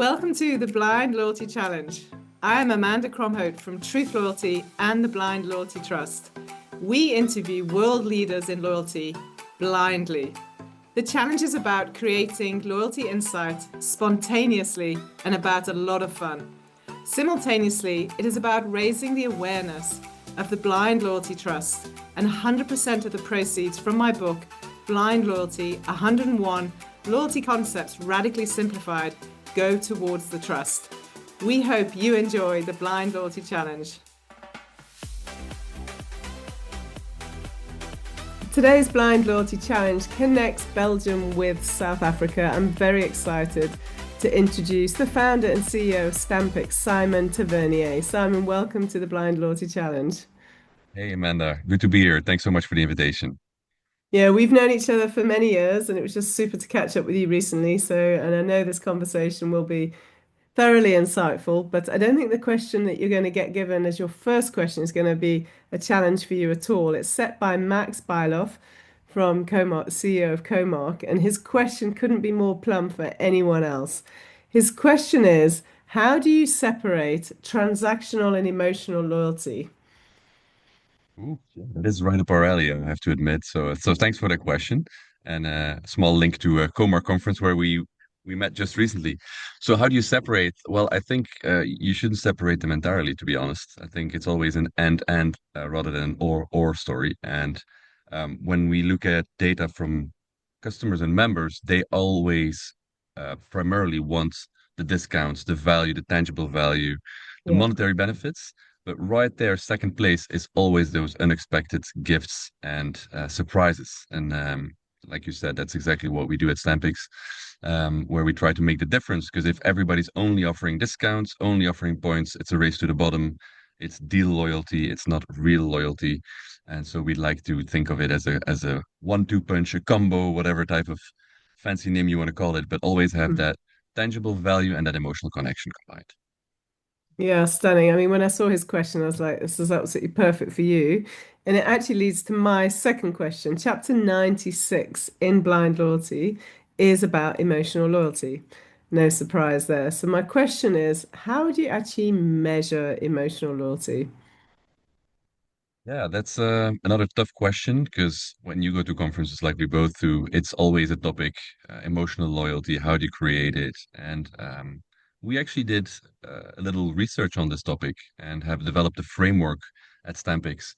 Welcome to the Blind Loyalty Challenge. I am Amanda Cromhote from Truth Loyalty and the Blind Loyalty Trust. We interview world leaders in loyalty blindly. The challenge is about creating loyalty insight spontaneously and about a lot of fun. Simultaneously, it is about raising the awareness of the Blind Loyalty Trust, and 100% of the proceeds from my book, Blind Loyalty 101 Loyalty Concepts Radically Simplified, go towards the trust. We hope you enjoy the Blind Loyalty Challenge. Today's Blind Loyalty Challenge connects Belgium with South Africa. I'm very excited to introduce the founder and CEO of Stampix, Simon Tavernier. Simon, welcome to the Blind Loyalty Challenge. Hey Amanda, good to be here. Thanks so much for the invitation. Yeah, we've known each other for many years, and it was just super to catch up with you recently. And I know this conversation will be thoroughly insightful, but I don't think the question that you're going to get given as your first question is going to be a challenge for you at all. It's set by Max Byloff from Comark, CEO of Comark, and his question couldn't be more plumb for anyone else. His question is, how do you separate transactional and emotional loyalty? Ooh, that is right up our alley, I have to admit. So thanks for that question, and a small link to a Comar conference where we met just recently. So how do you separate? Well, I think you shouldn't separate them entirely, to be honest. I think it's always an and rather than an or story. And when we look at data from customers and members, they always primarily want the discounts, the value, the tangible value, the Yeah. monetary benefits. But right there, second place is always those unexpected gifts and surprises. And like you said, that's exactly what we do at Stampix, where we try to make the difference. Because if everybody's only offering discounts, only offering points, it's a race to the bottom. It's deal loyalty. It's not real loyalty. And so we'd like to think of it as a one-two punch, a combo, whatever type of fancy name you want to call it, but always have that tangible value and that emotional connection combined. Yeah, stunning. I mean, when I saw his question, I was like, this is absolutely perfect for you. And it actually leads to my second question. Chapter 96 in Blind Loyalty is about emotional loyalty. No surprise there. So my question is, how do you actually measure emotional loyalty? Yeah, that's another tough question because when you go to conferences like we both do, it's always a topic, emotional loyalty, how do you create it? And we actually did a little research on this topic and have developed a framework at Stampix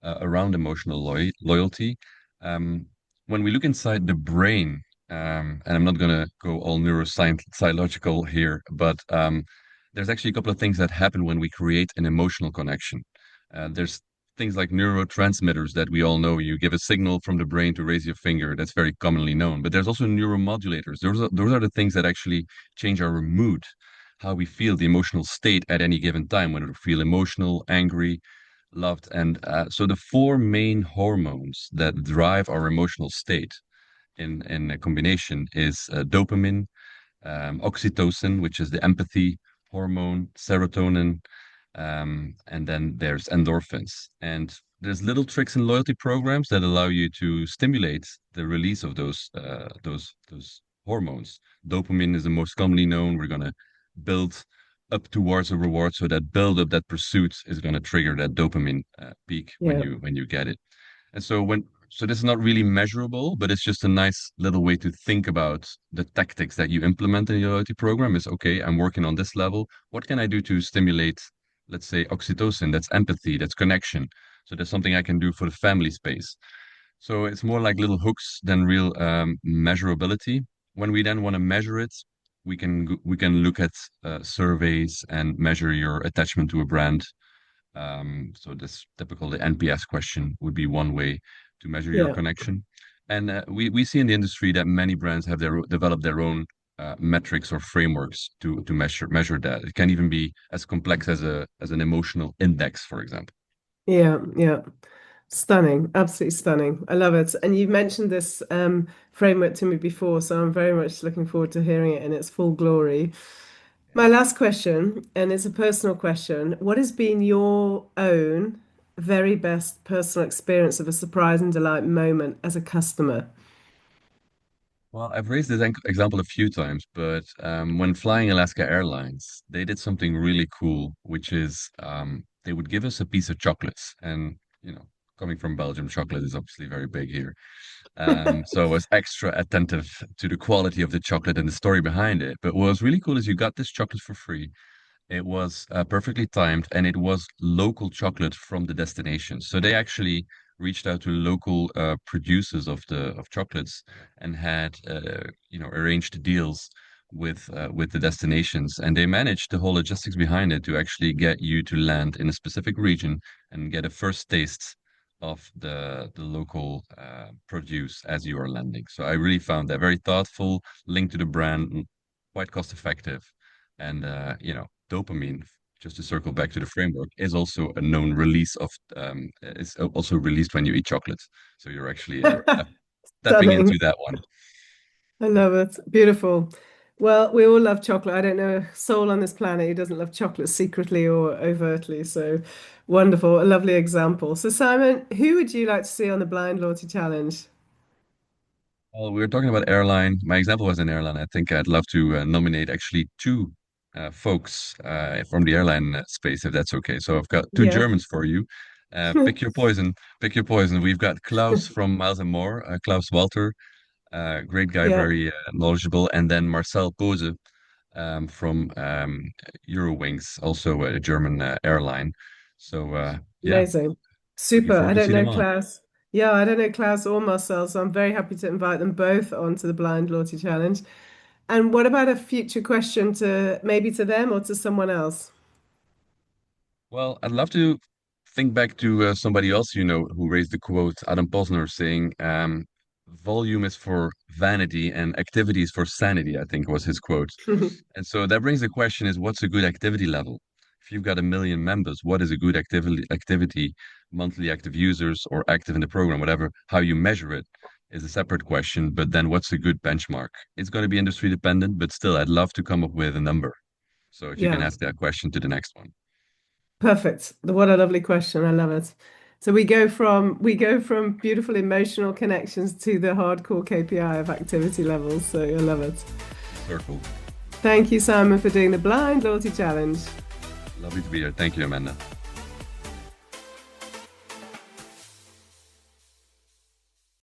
around emotional loyalty. Um, when we look inside the brain, and I'm not going to go all neuroscience here, but there's actually a couple of things that happen when we create an emotional connection. There's things like neurotransmitters that we all know. You give a signal from the brain to raise your finger. That's very commonly known. But there's also neuromodulators. Those are the things that actually change our mood, how we feel, the emotional state at any given time, whether we feel emotional, angry, loved. And so the four main hormones that drive our emotional state in a combination is dopamine, oxytocin, which is the empathy hormone, serotonin, and then there's endorphins. And there's little tricks in loyalty programs that allow you to stimulate the release of those hormones. Dopamine is the most commonly known. We're gonna build up towards a reward, so that build up, that pursuit is gonna trigger that dopamine peak when Yeah. you get it. And so this is not really measurable, but it's just a nice little way to think about the tactics that you implement in your loyalty program is, okay, I'm working on this level. What can I do to stimulate, let's say, oxytocin? That's empathy, that's connection. So there's something I can do for the family space. So it's more like little hooks than real measurability. When we then want to measure it, we can look at surveys and measure your attachment to a brand. So this typical the NPS question would be one way to measure your Yeah. connection. And we see in the industry that many brands have developed their own metrics or frameworks to measure that. It can even be as complex as an emotional index, for example. Yeah. Yeah. Stunning. Absolutely stunning. I love it. And you've mentioned this framework to me before, so I'm very much looking forward to hearing it in its full glory. My last question, and it's a personal question. What has been your own very best personal experience of a surprise and delight moment as a customer? Well, I've raised this example a few times, but when flying Alaska Airlines, they did something really cool, which is they would give us a piece of chocolates. And, coming from Belgium, chocolate is obviously very big here. So I was extra attentive to the quality of the chocolate and the story behind it. But what was really cool is you got this chocolate for free. It was perfectly timed, and it was local chocolate from the destination. So they actually reached out to local producers of chocolates and had arranged deals with the destinations, and they managed the whole logistics behind it to actually get you to land in a specific region and get a first taste of the local produce as you are landing. So I really found that very thoughtful, linked to the brand, quite cost effective, and dopamine, just to circle back to the framework, is also a known release of is also released when you eat chocolate. So you're actually tapping into Stunning. that one. I love it. Beautiful. Well, we all love chocolate. I don't know a soul on this planet who doesn't love chocolate secretly or overtly. So wonderful. A lovely example. So, Simon, who would you like to see on the Blind Loyalty Challenge? Well, we were talking about airline. My example was an airline. I think I'd love to nominate actually two folks from the airline space, if that's okay. So I've got two Yeah. Germans for you. Pick your poison. Pick your poison. We've got Klaus from Miles and More, Klaus Walter, great guy, Yeah. very knowledgeable, and then Marcel Pose from Eurowings, also a German airline. So yeah, Amazing. looking Super. forward I to don't see know them on. Klaus. Yeah, I don't know Klaus or Marcel, so I'm very happy to invite them both onto the Blind Loyalty Challenge. And what about a future question to maybe to them or to someone else? Well, I'd love to think back to somebody else who raised the quote, Adam Posner, saying, "Volume is for vanity and activity is for sanity," I think was his quote. And so that brings the question is, what's a good activity level? If you've got 1 million members, what is a good activity, monthly active users or active in the program, whatever, how you measure it is a separate question. But then what's a good benchmark? It's going to be industry dependent, but still, I'd love to come up with a number. So if you can Yeah. ask that question to the next one. Perfect. What a lovely question. I love it. So we go from beautiful emotional connections to the hardcore KPI of activity levels. So I love it. Full circle. Thank you, Simon, for doing the Blind Loyalty Challenge. Lovely to be here. Thank you, Amanda.